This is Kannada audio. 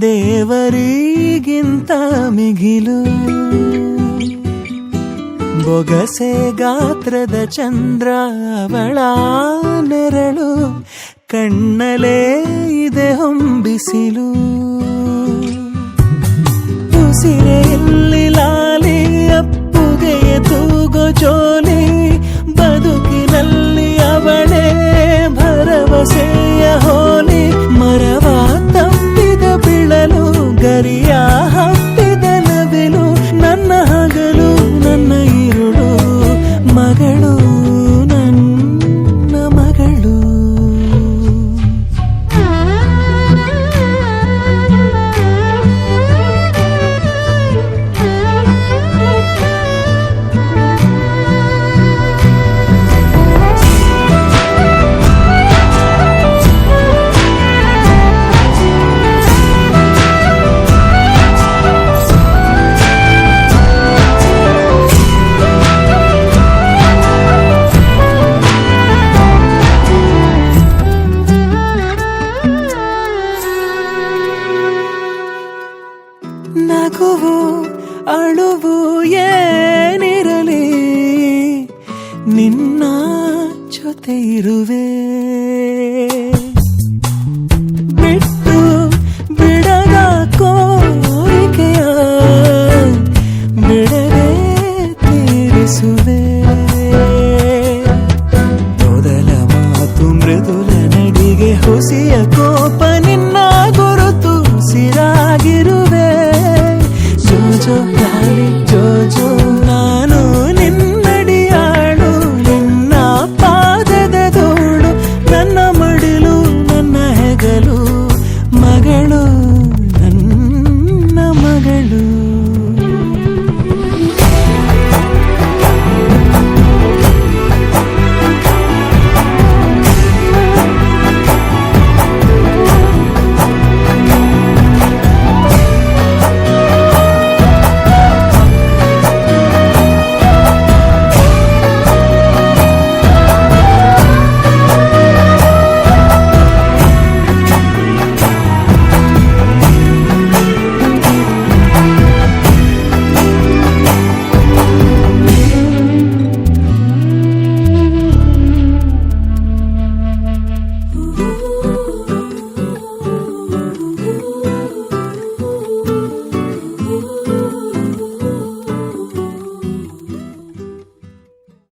ದೇವರಿಗಿಂತ ಮಿಗಿಲು ಬೊಗಸೆ ಗಾತ್ರದ ಚಂದ್ರ ಅವಳ ನೆರಳು ಕಣ್ಣಲೇ ಇದೆ ಹೊಂಬಿಸಿಲು ಉಸಿರೆಯಲ್ಲಿ ಲಾಲಿ ಅಪ್ಪುಗೆಯ ತೂಗೋ ಜೋಲಿ ಬದುಕಿನಲ್ಲಿ ಅವಳೇ ಭರವಸೆಯ ಹೋಲಿ ಮರವ ತಪ್ಪಿದ ಬಿಳಲು ಗರಿಯ ಹತ್ತಿದ ನವಿಲು ನನ್ನ ಹಗಲು ನನ್ನ ಇರುಳು ಮಗಳು ನನ್ನ ಮಗಳು ನಗುವು ಅಳುವು ಏನಿರಲಿ ನಿನ್ನ ಜೊತೆ ಇರುವೆ ಬಿಟ್ಟು ಬಿಡದ ಕೋರಿಕೆಯ ಬಿಡದೆ ತೀರಿಸುವೆ ಮೊದಲ ಮಾತು ಮೃದುಲ ನಡಿಗೆ ಹುಸಿಯ ಕೋಪ ನಿನ್ನ ಗುರುತು ಸಿರಾಗಿರುವೆ ಜೋ ಲಾಲಿ ಜೋ